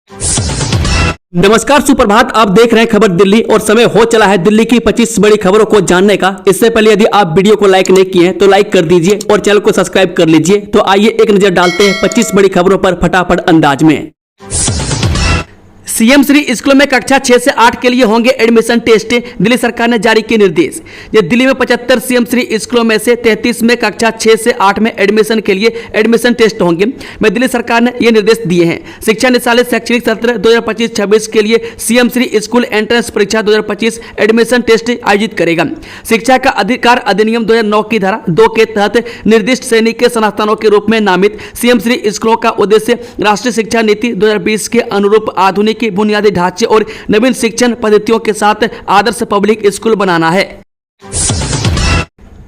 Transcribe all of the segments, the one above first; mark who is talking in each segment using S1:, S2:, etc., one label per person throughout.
S1: नमस्कार, सुप्रभात। आप देख रहे हैं खबर दिल्ली और समय हो चला है दिल्ली की 25 बड़ी खबरों को जानने का। इससे पहले यदि आप वीडियो को लाइक नहीं किए हैं तो लाइक कर दीजिए और चैनल को सब्सक्राइब कर लीजिए। तो आइए एक नजर डालते हैं 25 बड़ी खबरों पर फटाफट अंदाज में। सीएम श्री स्कूलों में कक्षा 6 से 8 के लिए होंगे एडमिशन टेस्ट, दिल्ली सरकार ने जारी किए निर्देश। दिल्ली में 75 सीएम श्री स्कूलों में से 33 में कक्षा 6 से 8 में एडमिशन के लिए एडमिशन टेस्ट होंगे। दिल्ली सरकार ने ये निर्देश दिए हैं। शिक्षा निदेशालय शैक्षणिक सत्र 2025-26 के लिए सीएम श्री स्कूल एंट्रेंस परीक्षा 2025 एडमिशन टेस्ट आयोजित करेगा। शिक्षा का अधिकार अधिनियम 2009 की धारा 2 के तहत निर्दिष्ट श्रेणी के संस्थानों के रूप में नामित सीएम श्री स्कूलों का उद्देश्य राष्ट्रीय शिक्षा नीति 2020 के अनुरूप आधुनिक बुनियादी ढांचे और नवीन शिक्षण पद्धतियों के साथ आदर्श पब्लिक स्कूल बनाना है।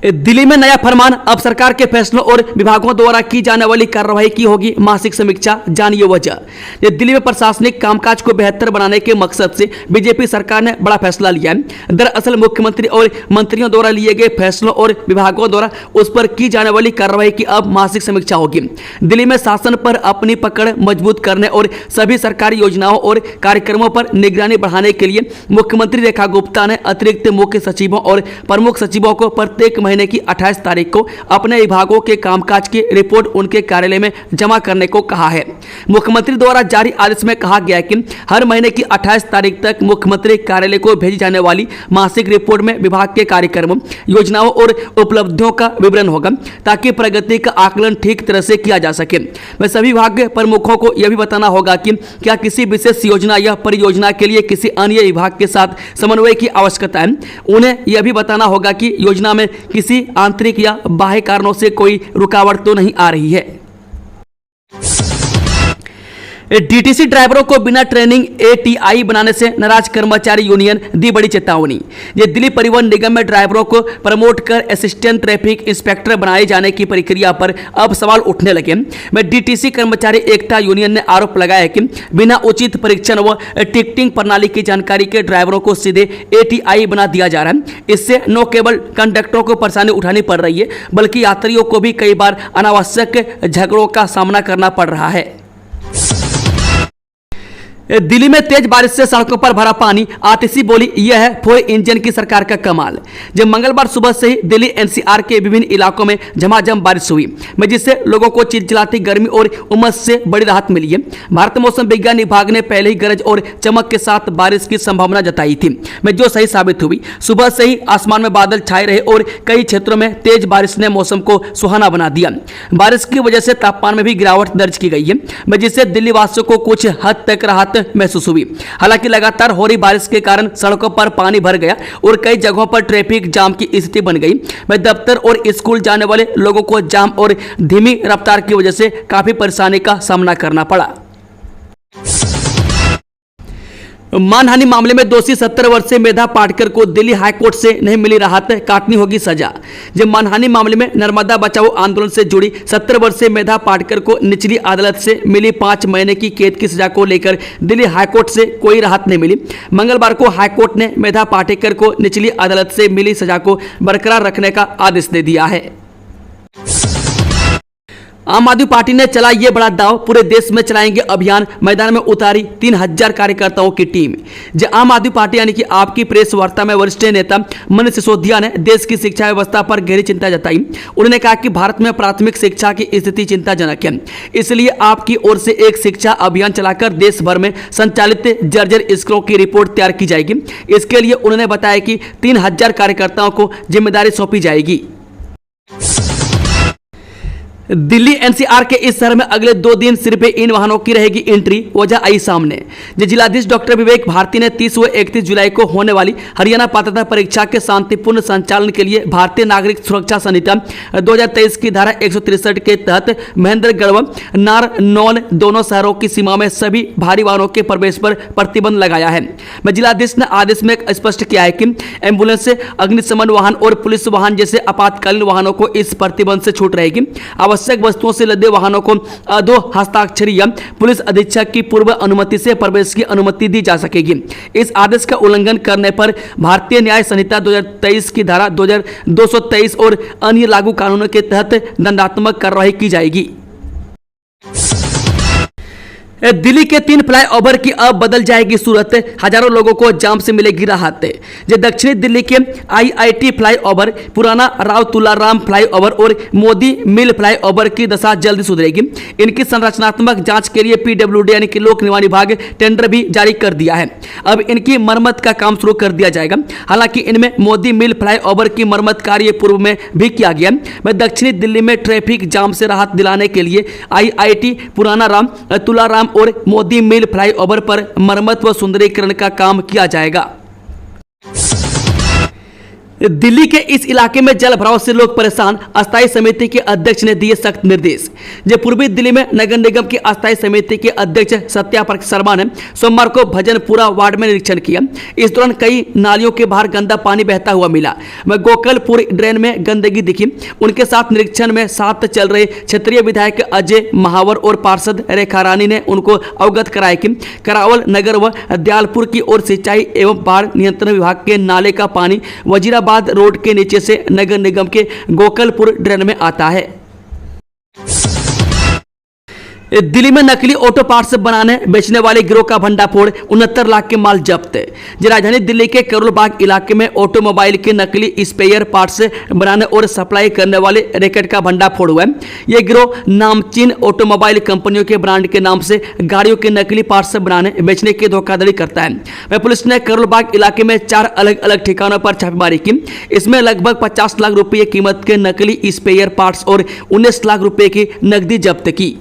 S1: दिल्ली में नया फरमान, अब सरकार के फैसलों और विभागों द्वारा की जाने वाली कार्रवाई की होगी मासिक समीक्षा, जानिए वजह। दिल्ली में प्रशासनिक कामकाज को बेहतर बनाने के मकसद से बीजेपी सरकार ने बड़ा फैसला लिया है। दरअसल मुख्यमंत्री और मंत्रियों द्वारा लिए गए फैसलों और विभागों द्वारा उस पर की जाने वाली कार्रवाई की अब मासिक समीक्षा होगी। दिल्ली में शासन पर अपनी पकड़ मजबूत करने और सभी सरकारी योजनाओं और कार्यक्रमों पर निगरानी बढ़ाने के लिए मुख्यमंत्री रेखा गुप्ता ने अतिरिक्त मुख्य सचिवों और प्रमुख सचिवों को प्रत्येक महीने की 28 तारीख को अपने विभागों के कामकाज की रिपोर्ट उनके कार्यालय में जमा करने को कहा है। मुख्यमंत्री द्वारा जारी आदेश में कहा गया है कि हर महीने की 28 तारीख तक मुख्यमंत्री कार्यालय को भेजी जाने वाली मासिक रिपोर्ट में विभाग के कार्यक्रमों, योजनाओं और उपलब्धियों का विवरण होगा, ताकि प्रगति का आकलन ठीक तरह से किया जा सके। वह सभी विभाग प्रमुखों को यह भी बताना होगा कि क्या किसी विशेष योजना या परियोजना के लिए किसी अन्य विभाग के साथ समन्वय की आवश्यकता है। उन्हें यह भी बताना होगा कि योजना में किसी आंतरिक या बाह्य कारणों से कोई रुकावट तो नहीं आ रही है। डीटीसी ड्राइवरों को बिना ट्रेनिंग एटीआई बनाने से नाराज कर्मचारी यूनियन दी बड़ी चेतावनी। दिल्ली परिवहन निगम में ड्राइवरों को प्रमोट कर असिस्टेंट ट्रैफिक इंस्पेक्टर बनाए जाने की प्रक्रिया पर अब सवाल उठने लगे। डीटीसी कर्मचारी एकता यूनियन ने आरोप लगाया कि बिना उचित परीक्षण व टिकटिंग प्रणाली की जानकारी के ड्राइवरों को सीधे एटीआई बना दिया जा रहा है। इससे न केवल कंडक्टरों को परेशानी उठानी पड़ रही है, बल्कि यात्रियों को भी कई बार अनावश्यक झगड़ों का सामना करना पड़ रहा है। दिल्ली में तेज बारिश से सड़कों पर भरा पानी, आतिशी बोली यह है 4 इंजन की सरकार का कमाल। जब मंगलवार सुबह से ही दिल्ली एनसीआर के विभिन्न इलाकों में झमाझम बारिश हुई, जिससे लोगों को चिलचिलाती गर्मी और उमस से बड़ी राहत मिली है। भारतीय मौसम विज्ञान विभाग ने पहले ही गरज और चमक के साथ बारिश की संभावना जताई थी, जो सही साबित हुई। सुबह से ही आसमान में बादल छाए रहे और कई क्षेत्रों में तेज बारिश ने मौसम को सुहाना बना दिया। बारिश की वजह से तापमान में भी गिरावट दर्ज की गई है, जिससे दिल्ली वासियों को कुछ हद तक राहत महसूस हुई। हालांकि लगातार हो रही बारिश के कारण सड़कों पर पानी भर गया और कई जगहों पर ट्रैफिक जाम की स्थिति बन गई। दफ्तर और स्कूल जाने वाले लोगों को जाम और धीमी रफ्तार की वजह से काफी परेशानी का सामना करना पड़ा। मानहानि मामले में दोषी 70 वर्षीय मेधा पाटकर को दिल्ली हाईकोर्ट से नहीं मिली राहत, काटनी होगी सजा। जब मानहानि मामले में नर्मदा बचाओ आंदोलन से जुड़ी 70 वर्षीय मेधा पाटकर को निचली अदालत से मिली 5 महीने की कैद की सजा को लेकर दिल्ली हाईकोर्ट से कोई राहत नहीं मिली। मंगलवार को हाईकोर्ट ने मेधा पाटकर को निचली अदालत से मिली सजा को बरकरार रखने का आदेश दे दिया है। आम आदमी पार्टी ने चला ये बड़ा दाव, पूरे देश में चलाएंगे अभियान, मैदान में उतारी 3000 कार्यकर्ताओं की टीम। आम आदमी पार्टी यानी कि आपकी प्रेस वार्ता में वरिष्ठ नेता मनीष सिसोदिया ने देश की शिक्षा व्यवस्था पर गहरी चिंता जताई। उन्होंने कहा कि भारत में प्राथमिक शिक्षा की स्थिति चिंताजनक है, इसलिए आपकी ओर से एक शिक्षा अभियान चलाकर देश भर में संचालित जर्जर स्कूलों की रिपोर्ट तैयार की जाएगी। इसके लिए उन्होंने बताया कि 3000 कार्यकर्ताओं को जिम्मेदारी सौंपी जाएगी। दिल्ली एनसीआर के इस शहर में अगले 2 दिन सिर्फ इन वाहनों की रहेगी एंट्री, वजह आई सामने। जिलाधीश डॉक्टर विवेक भारती ने 30 व 31 जुलाई को होने वाली हरियाणा पात्रता परीक्षा के शांतिपूर्ण संचालन के लिए भारतीय नागरिक सुरक्षा संहिता 2023 की धारा 163 के तहत महेंद्रगढ़ व नारनौल दोनों शहरों की सीमा में सभी भारी वाहनों के प्रवेश पर प्रतिबंध लगाया है। जिलाधीश ने आदेश में स्पष्ट किया है कि एम्बुलेंस, अग्निशमन वाहन और पुलिस वाहन जैसे आपातकालीन वाहनों को इस प्रतिबंध से छूट रहेगी। आवश्यक वस्तुओं से लदे वाहनों को अधो हस्ताक्षरी या पुलिस अधीक्षक की पूर्व अनुमति से प्रवेश की अनुमति दी जा सकेगी। इस आदेश का उल्लंघन करने पर भारतीय न्याय संहिता 2023 की धारा 2223 और अन्य लागू कानूनों के तहत दंडात्मक कार्रवाई की जाएगी। दिल्ली के 3 फ्लाईओवर की अब बदल जाएगी सूरत, हजारों लोगों को जाम से मिलेगी राहत। जो दक्षिणी दिल्ली के आईआईटी फ्लाईओवर, पुराना राव तुलाराम फ्लाईओवर और मोदी मिल फ्लाईओवर की दशा जल्द सुधरेगी। इनकी संरचनात्मक जांच के लिए पीडब्ल्यूडी यानी कि लोक निर्माण विभाग टेंडर भी जारी कर दिया है। अब इनकी मरम्मत का काम शुरू कर दिया जाएगा। हालांकि इनमें मोदी मिल फ्लाईओवर की मरम्मत कार्य पूर्व में भी किया गया। वह दक्षिणी दिल्ली में ट्रैफिक जाम से राहत दिलाने के लिए आईआईटी, पुराना राम तुलाराम और मोदी मिल फ्लाईओवर पर मरम्मत व सुंदरीकरण का काम किया जाएगा। दिल्ली के इस इलाके में जल भराव से लोग परेशान, अस्थायी समिति के अध्यक्ष ने दिए सख्त निर्देश। जो पूर्वी दिल्ली में नगर निगम की अस्थायी समिति के अध्यक्ष सत्या शर्मा ने सोमवार को भजनपुरा वार्ड में निरीक्षण किया। इस दौरान कई नालियों के बाहर गंदा पानी बहता हुआ मिला। वह गोकलपुर ड्रेन में गंदगी दिखी। उनके साथ निरीक्षण में साथ चल रहे क्षेत्रीय विधायक अजय महावर और पार्षद रेखा रानी ने उनको अवगत कराया कि करावल नगर व दयालपुर की ओर सिंचाई एवं बाढ़ नियंत्रण विभाग के नाले का पानी वजीराबाद रोड के नीचे से नगर निगम के गोकलपुर ड्रेन में आता है। दिल्ली में नकली ऑटो पार्ट्स बनाने बेचने वाले गिरोह का भंडाफोड़, 69 लाख के माल जब्त। राजधानी दिल्ली के करोल बाग इलाके में ऑटोमोबाइल के नकली स्पेयर पार्ट्स बनाने और सप्लाई करने वाले रैकेट का भंडाफोड़ हुआ है। यह गिरोह नामचीन ऑटोमोबाइल कंपनियों के ब्रांड के नाम से गाड़ियों के नकली पार्ट्स बनाने बेचने की धोखाधड़ी करता है। वह पुलिस ने करोल बाग इलाके में 4 अलग अलग ठिकानों पर छापेमारी की। इसमें लगभग 50 लाख रुपये कीमत के नकली स्पेयर पार्ट्स और 19 लाख रुपये की नकदी जब्त की।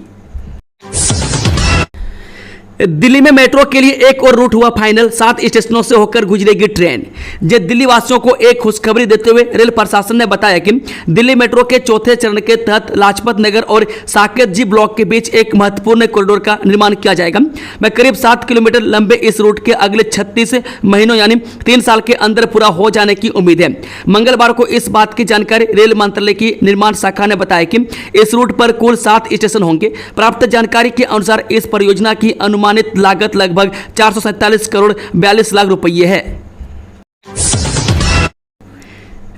S1: दिल्ली में मेट्रो के लिए एक और रूट हुआ फाइनल, 7 स्टेशनों से होकर गुजरेगी ट्रेन। जे दिल्ली वासियों को एक खुशखबरी देते हुए रेल प्रशासन ने बताया कि दिल्ली मेट्रो के चौथे चरण के तहत लाजपत नगर और साकेत जी ब्लॉक के बीच एक महत्वपूर्ण कॉरिडोर का निर्माण किया जाएगा। में करीब 7 किलोमीटर लंबे इस रूट के अगले 36 महीनों यानी 3 साल के अंदर पूरा हो जाने की उम्मीद है। मंगलवार को इस बात की जानकारी रेल मंत्रालय की निर्माण शाखा ने बताया कि इस रूट पर कुल 7 स्टेशन होंगे। प्राप्त जानकारी के अनुसार इस परियोजना की अनुमानित लागत लगभग 447 करोड़ 42 लाख रुपये है।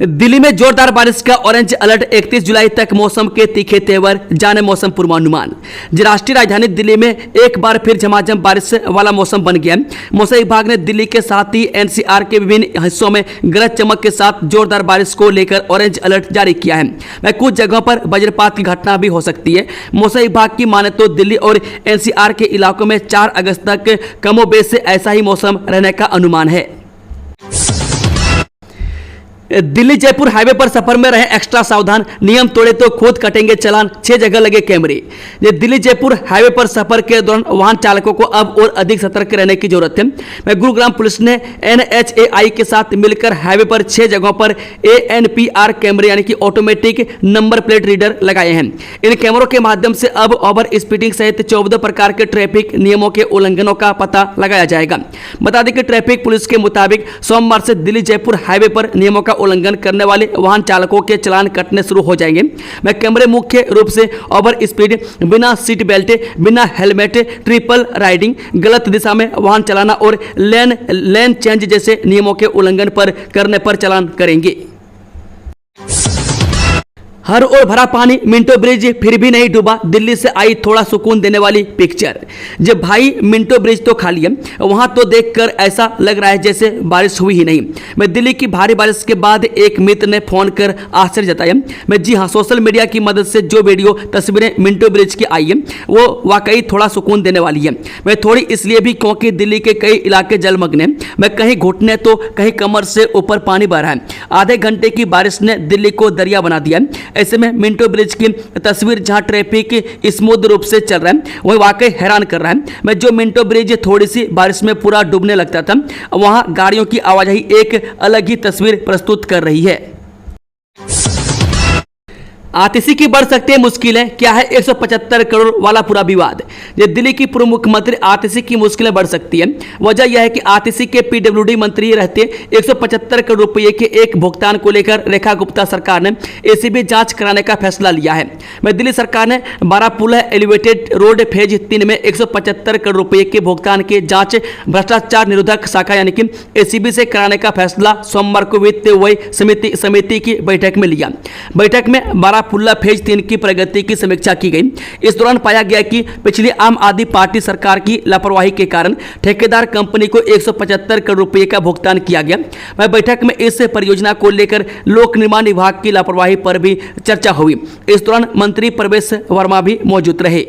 S1: दिल्ली में जोरदार बारिश का ऑरेंज अलर्ट, 31 जुलाई तक मौसम के तीखे तेवर, जाने मौसम पूर्वानुमान। राष्ट्रीय राजधानी दिल्ली में एक बार फिर झमाझम बारिश वाला मौसम बन गया। मौसम विभाग ने दिल्ली के साथ ही एनसीआर के विभिन्न हिस्सों में गरज चमक के साथ जोरदार बारिश को लेकर ऑरेंज अलर्ट जारी किया है। कुछ जगहों पर वज्रपात की घटना भी हो सकती है। मौसम विभाग की माने तो दिल्ली और एनसीआर के इलाकों में 4 अगस्त तक कमोबेश ऐसा ही मौसम रहने का अनुमान है। दिल्ली जयपुर हाईवे पर सफर में रहे एक्स्ट्रा सावधान, नियम तोड़े तो खुद कटेंगे चालान, 6 जगह लगे कैमरे। ये दिल्ली जयपुर हाईवे पर सफर के दौरान वाहन चालकों को अब और अधिक सतर्क रहने की जरूरत है। गुरुग्राम पुलिस ने NHAI के साथ मिलकर हाईवे पर 6 जगहों पर ANPR कैमरे यानी कि ऑटोमेटिक नंबर प्लेट रीडर लगाए हैं। इन कैमरों के माध्यम से अब ओवर स्पीडिंग सहित 14 प्रकार के ट्रैफिक नियमों के उल्लंघनों का पता लगाया जाएगा। बता दें कि ट्रैफिक पुलिस के मुताबिक सोमवार से दिल्ली जयपुर हाईवे पर नियमों का उल्लंघन करने वाले वाहन चालकों के चालान कटने शुरू हो जाएंगे। कैमरे मुख्य रूप से ओवर स्पीड, बिना सीट बेल्ट, बिना हेलमेट, ट्रिपल राइडिंग, गलत दिशा में वाहन चलाना और लेन चेंज जैसे नियमों के उल्लंघन पर करने पर चालान करेंगे। हर ओर भरा पानी, मिंटो ब्रिज फिर भी नहीं डूबा, दिल्ली से आई थोड़ा सुकून देने वाली पिक्चर। जब भाई मिंटो ब्रिज तो खाली है, वहां तो देखकर ऐसा लग रहा है जैसे बारिश हुई ही नहीं। मैं दिल्ली की भारी बारिश के बाद एक मित्र ने फोन कर आश्चर्य जताया। मैं जी हाँ, सोशल मीडिया की मदद से जो वीडियो तस्वीरें मिंटो ब्रिज की आई है वो वाकई थोड़ा सुकून देने वाली है। मैं थोड़ी इसलिए भी क्योंकि दिल्ली के कई इलाके जलमग्न हैं। मैं कहीं घुटने तो कहीं कमर से ऊपर पानी बह रहा है। आधे घंटे की बारिश ने दिल्ली को दरिया बना दिया। ऐसे में मिंटो ब्रिज की तस्वीर जहां ट्रैफिक स्मूथ रूप से चल रहा है वह वाकई हैरान कर रहा है। मैं जो मिंटो ब्रिज थोड़ी सी बारिश में पूरा डूबने लगता था, वहां गाड़ियों की आवाजाही एक अलग ही तस्वीर प्रस्तुत कर रही है। आतिशी की बढ़ सकती है मुश्किलें, क्या है 175 करोड़ वाला पूरा विवाद। ये दिल्ली की पूर्व मुख्यमंत्री आतिशी की मुश्किलें बढ़ सकती है। वजह यह है कि आतिशी के पीडब्ल्यूडी मंत्री रहते 175 करोड़ रुपए के एक भुगतान को लेकर रेखा गुप्ता सरकार ने एसीबी जांच कराने का फैसला लिया है। दिल्ली सरकार ने बारापुला एलिवेटेड रोड फेज 3 में 175 करोड़ रुपए के भुगतान की जांच भ्रष्टाचार निरोधक शाखा यानी कि एसीबी से कराने का फैसला सोमवार को वित्त व्यय समिति की बैठक में लिया। बैठक में 12 बारापुल्ला फेज 3 की प्रगति की समीक्षा की गई। इस दौरान पाया गया कि पिछली आम आदमी पार्टी सरकार की लापरवाही के कारण ठेकेदार कंपनी को 175 करोड़ रुपए का भुगतान किया गया। वह बैठक में इस परियोजना को लेकर लोक निर्माण विभाग की लापरवाही पर भी चर्चा हुई। इस दौरान मंत्री प्रवेश वर्मा भी मौजूद रहे।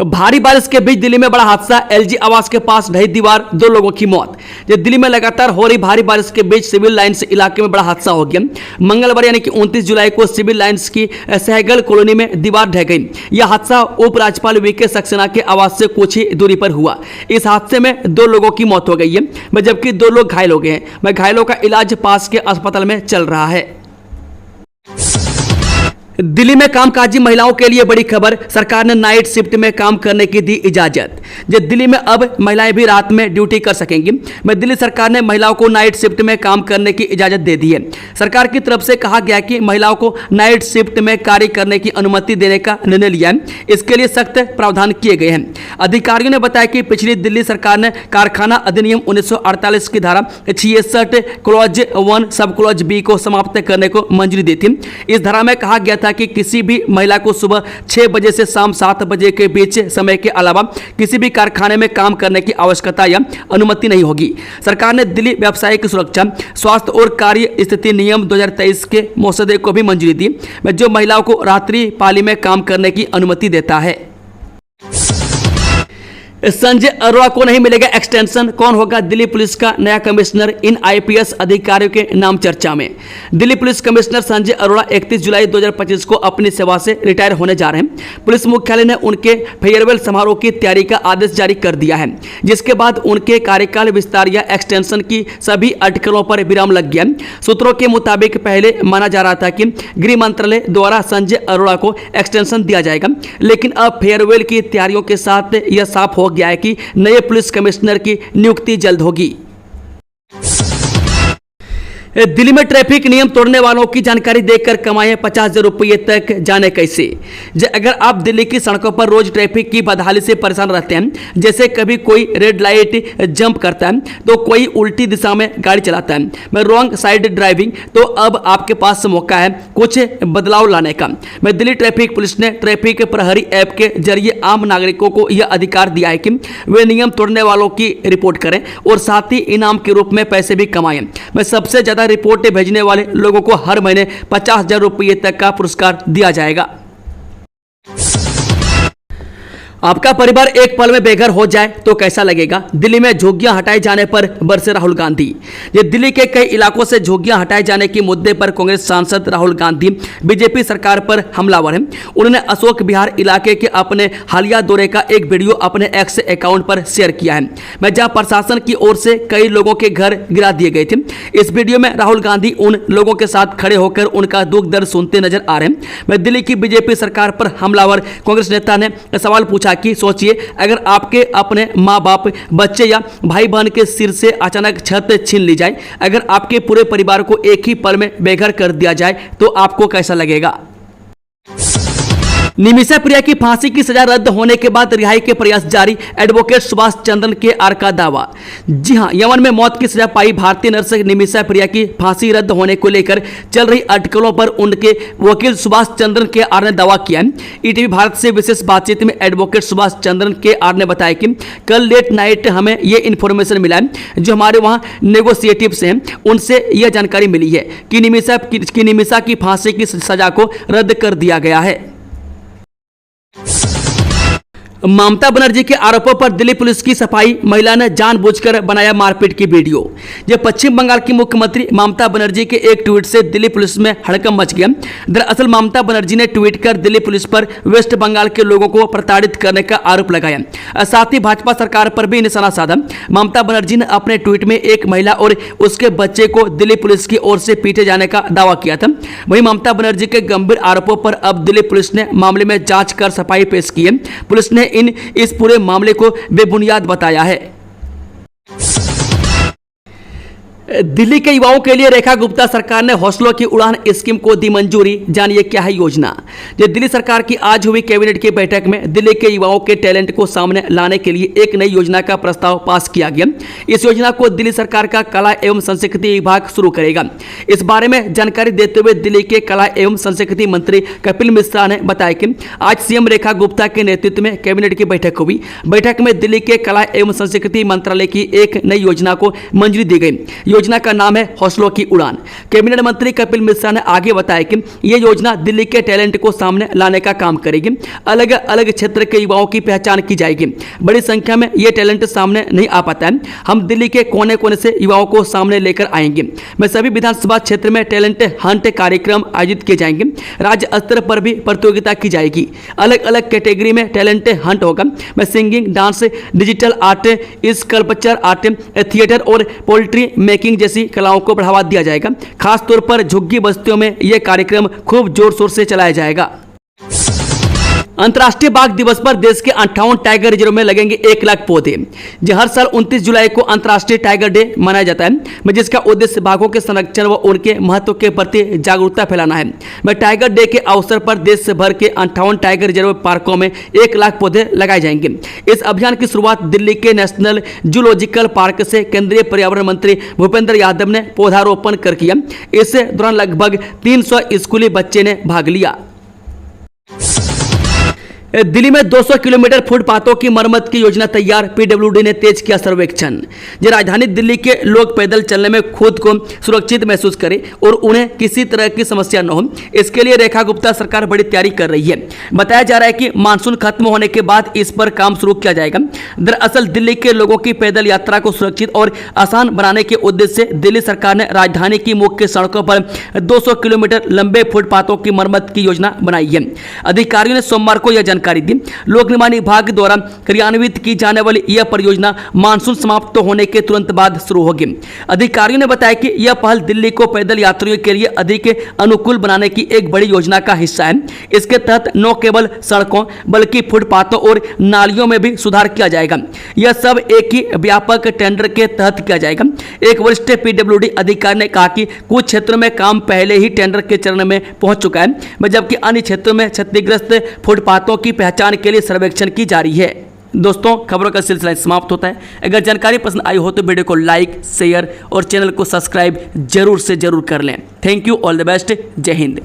S1: भारी बारिश के बीच दिल्ली में बड़ा हादसा, एलजी आवास के पास ढही दीवार, 2 लोगों की मौत। दिल्ली में लगातार हो रही भारी बारिश के बीच सिविल लाइंस इलाके में बड़ा हादसा हो गया। मंगलवार यानी कि 29 जुलाई को सिविल लाइंस की सहगल कॉलोनी में दीवार ढह गई। यह हादसा उपराज्यपाल वीके सक्सेना के आवास से कुछ ही दूरी पर हुआ। इस हादसे में 2 लोगों की मौत हो गई है, जबकि 2 लोग घायल हो गए हैं। घायलों का इलाज पास के अस्पताल में चल रहा है। दिल्ली में कामकाजी महिलाओं के लिए बड़ी खबर, सरकार ने नाइट शिफ्ट में काम करने की दी इजाजत। दिल्ली में अब महिलाएं भी रात में ड्यूटी कर सकेंगी। दिल्ली सरकार ने महिलाओं को नाइट शिफ्ट में काम करने की इजाजत दे दी है। सरकार की तरफ से कहा गया कि महिलाओं को नाइट शिफ्ट में कार्य करने की अनुमति देने का निर्णय लिया है। इसके लिए सख्त प्रावधान किए गए हैं। अधिकारियों ने बताया कि पिछली दिल्ली सरकार ने कारखाना अधिनियम 1948 की धारा 66 क्लॉज 1 सब क्लॉज बी को समाप्त करने को मंजूरी दी थी। इस धारा में कहा गया था कि किसी भी महिला को सुबह 6 बजे से शाम 7 बजे के बीच समय के अलावा किसी भी कारखाने में काम करने की आवश्यकता या अनुमति नहीं होगी। सरकार ने दिल्ली व्यावसायिक सुरक्षा, स्वास्थ्य और कार्य स्थिति नियम 2023 के मसौदे को भी मंजूरी दी, जो महिलाओं को रात्रि पाली में काम करने की अनुमति देता है। संजय अरोड़ा को नहीं मिलेगा एक्सटेंशन, कौन होगा दिल्ली पुलिस का नया कमिश्नर? इन आईपीएस अधिकारियों के नाम चर्चा में। दिल्ली पुलिस कमिश्नर संजय अरोड़ा 31 जुलाई 2025 को अपनी सेवा से रिटायर होने जा रहे हैं। पुलिस मुख्यालय ने उनके फेयरवेल समारोह की तैयारी का आदेश जारी कर दिया है, जिसके बाद उनके कार्यकाल विस्तार या एक्सटेंशन की सभी अटकलों पर विराम लग गया। सूत्रों के मुताबिक पहले माना जा रहा था कि गृह मंत्रालय द्वारा संजय अरोड़ा को एक्सटेंशन दिया जाएगा, लेकिन अब फेयरवेल की तैयारियों के साथ यह साफ हो गया है कि नए पुलिस कमिश्नर की नियुक्ति जल्द होगी। दिल्ली में ट्रैफिक नियम तोड़ने वालों की जानकारी देकर कमाएं 50,000 रुपये तक, जाने कैसे? अगर आप दिल्ली की सड़कों पर रोज ट्रैफिक की बदहाली से परेशान रहते हैं, जैसे कभी कोई रेड लाइट जंप करता है तो कोई उल्टी दिशा में गाड़ी चलाता है, रॉन्ग साइड ड्राइविंग, तो अब आपके पास मौका है कुछ बदलाव लाने का। दिल्ली ट्रैफिक पुलिस ने ट्रैफिक प्रहरी ऐप के जरिए आम नागरिकों को यह अधिकार दिया है कि वे नियम तोड़ने वालों की रिपोर्ट करें और साथ ही इनाम के रूप में पैसे भी कमाएं। सबसे ज्यादा रिपोर्टें भेजने वाले लोगों को हर महीने 50,000 रुपये तक का पुरस्कार दिया जाएगा। आपका परिवार एक पल में बेघर हो जाए तो कैसा लगेगा? दिल्ली में झुग्गियां हटाए जाने पर बरसे राहुल गांधी। दिल्ली के कई इलाकों से झुग्गियां हटाए जाने के मुद्दे पर कांग्रेस सांसद राहुल गांधी बीजेपी सरकार पर हमलावर हैं। उन्होंने अशोक विहार इलाके के अपने हालिया दौरे का एक वीडियो अपने एक्स अकाउंट पर शेयर किया है, जहां प्रशासन की ओर से कई लोगों के घर गिरा दिए गए थे। इस वीडियो में राहुल गांधी उन लोगों के साथ खड़े होकर उनका दुख दर्द सुनते नजर आ रहे हैं। दिल्ली की बीजेपी सरकार पर हमलावर कांग्रेस नेता ने सवाल पूछा कि सोचिए, अगर आपके अपने माँ बाप, बच्चे या भाई बहन के सिर से अचानक छत छीन ली जाए, अगर आपके पूरे परिवार को एक ही पल में बेघर कर दिया जाए तो आपको कैसा लगेगा? निमिषा प्रिया की फांसी की सजा रद्द होने के बाद रिहाई के प्रयास जारी, एडवोकेट सुभाष चंद्रन के आर का दावा। जी हां, यमन में मौत की सजा पाई भारतीय नर्स निमिषा प्रिया की फांसी रद्द होने को लेकर चल रही अटकलों पर उनके वकील सुभाष चंद्रन के आर ने दावा किया है। ईटीवी भारत से विशेष बातचीत में एडवोकेट सुभाष चंद्रन के आर ने बताया कि कल लेट नाइट हमें ये इन्फॉर्मेशन मिला है, जो हमारे वहाँ नेगोशिएटिव्स हैं उनसे यह जानकारी मिली है कि निमिषा की फांसी की सजा को रद्द कर दिया गया है। ममता बनर्जी के आरोपों पर दिल्ली पुलिस की सफाई, महिला ने जानबूझकर बनाया मारपीट की वीडियो। पश्चिम बंगाल की मुख्यमंत्री ममता बनर्जी के एक ट्वीट से दिल्ली पुलिस में हड़कंप मच गया। दरअसल ममता बनर्जी ने ट्वीट कर दिल्ली पुलिस पर वेस्ट बंगाल के लोगों को प्रताड़ित करने का आरोप लगाया, साथ ही भाजपा सरकार पर भी निशाना साधा। ममता बनर्जी ने अपने ट्वीट में एक महिला और उसके बच्चे को दिल्ली पुलिस की ओर से पीटे जाने का दावा किया था। वहीं ममता बनर्जी के गंभीर आरोपों पर अब दिल्ली पुलिस ने मामले में जांच कर सफाई पेश की है। पुलिस ने इस पूरे मामले को बेबुनियाद बताया है। दिल्ली के युवाओं के लिए रेखा गुप्ता सरकार ने हौसलों की उड़ान स्कीम को दी मंजूरी। जानिए क्या है योजना। ये दिल्ली सरकार की आज हुई कैबिनेट की बैठक में दिल्ली के युवाओं के टैलेंट को सामने लाने के लिए एक नई योजना का प्रस्ताव पास किया गया। इस योजना को दिल्ली सरकार का कला एवं संस्कृति विभाग शुरू करेगा। इस बारे में जानकारी देते हुए दिल्ली के कला एवं संस्कृति मंत्री कपिल मिश्रा ने बताया कि आज सीएम रेखा गुप्ता के नेतृत्व में कैबिनेट की बैठक हुई। बैठक में दिल्ली के कला एवं संस्कृति मंत्रालय की एक नई योजना को मंजूरी दी गई। योजना का नाम है हौसलों की उड़ान। कैबिनेट मंत्री कपिल मिश्रा ने आगे बताया कि यह योजना दिल्ली के टैलेंट को सामने लाने का काम करेगी। अलग अलग क्षेत्र के युवाओं की पहचान की जाएगी। बड़ी संख्या में ये टैलेंट सामने नहीं आ पाता है। हम दिल्ली के कोने कोने से युवाओं को सामने लेकर आएंगे। मैं सभी विधानसभा क्षेत्र में टैलेंट हंट कार्यक्रम आयोजित किए जाएंगे। राज्य स्तर पर भी प्रतियोगिता की जाएगी। अलग अलग कैटेगरी में टैलेंट हंट होगा। मैं singing, dance, digital art, sculpture art, theatre और पोल्ट्री मेकिंग जैसी कलाओं को बढ़ावा दिया जाएगा। खास तौर पर झुग्गी बस्तियों में यह कार्यक्रम खूब जोर शोर से चलाया जाएगा। अंतर्राष्ट्रीय बाघ दिवस पर देश के 58 टाइगर रिजर्व में लगेंगे 1 लाख पौधे। जो हर साल 29 जुलाई को अंतर्राष्ट्रीय टाइगर डे मनाया जाता है, जिसका उद्देश्य बाघों के संरक्षण व उनके महत्व के प्रति जागरूकता फैलाना है। मैं टाइगर डे के अवसर पर देश भर के 58 टाइगर रिजर्व पार्कों में 1 लाख पौधे लगाए जाएंगे। इस अभियान की शुरुआत दिल्ली के नेशनल जूलॉजिकल पार्क से केंद्रीय पर्यावरण मंत्री भूपेंद्र यादव ने पौधारोपण कर किया। इस दौरान लगभग 300 स्कूली बच्चे ने भाग लिया। दिल्ली में 200 किलोमीटर फुटपाथों की मरम्मत की योजना तैयार। पीडब्ल्यूडी ने तेज किया सर्वेक्षण। जो राजधानी दिल्ली के लोग पैदल चलने में खुद को सुरक्षित महसूस करें और उन्हें किसी तरह की समस्या न हो, इसके लिए रेखा गुप्ता सरकार बड़ी तैयारी कर रही है। बताया जा रहा है कि मानसून खत्म होने के बाद इस पर काम शुरू किया जाएगा। दरअसल दिल्ली के लोगों की पैदल यात्रा को सुरक्षित और आसान बनाने के उद्देश्य से दिल्ली सरकार ने राजधानी की मुख्य सड़कों पर 200 किलोमीटर लंबे फुटपाथों की मरम्मत की योजना बनाई है। अधिकारियों ने सोमवार को यह जानकारी दी। लोक निर्माण विभाग द्वारा क्रियान्वित की जाने वाली यह परियोजना मानसून समाप्त होने के तुरंत बाद शुरू होगी। अधिकारियों ने बताया कि यह पहल दिल्ली को पैदल यात्रियों के लिए अधिक अनुकूल बनाने की एक बड़ी योजना का हिस्सा है। इसके तहत न केवल सड़कों बल्कि फुटपाथों और नालियों में भी सुधार किया जाएगा। यह सब एक ही व्यापक टेंडर के तहत किया जाएगा। एक वरिष्ठ पीडब्ल्यूडी अधिकारी ने कहा कि कुछ क्षेत्रों में काम पहले ही टेंडर के चरण में पहुंच चुका है, जबकि अन्य क्षेत्रों में क्षतिग्रस्त फुटपाथों की पहचान के लिए सर्वेक्षण की जा रही है। दोस्तों, खबरों का सिलसिला समाप्त होता है। अगर जानकारी पसंद आई हो तो वीडियो को लाइक, शेयर और चैनल को सब्सक्राइब जरूर से जरूर कर लें। Thank you, all the best, जय हिंद।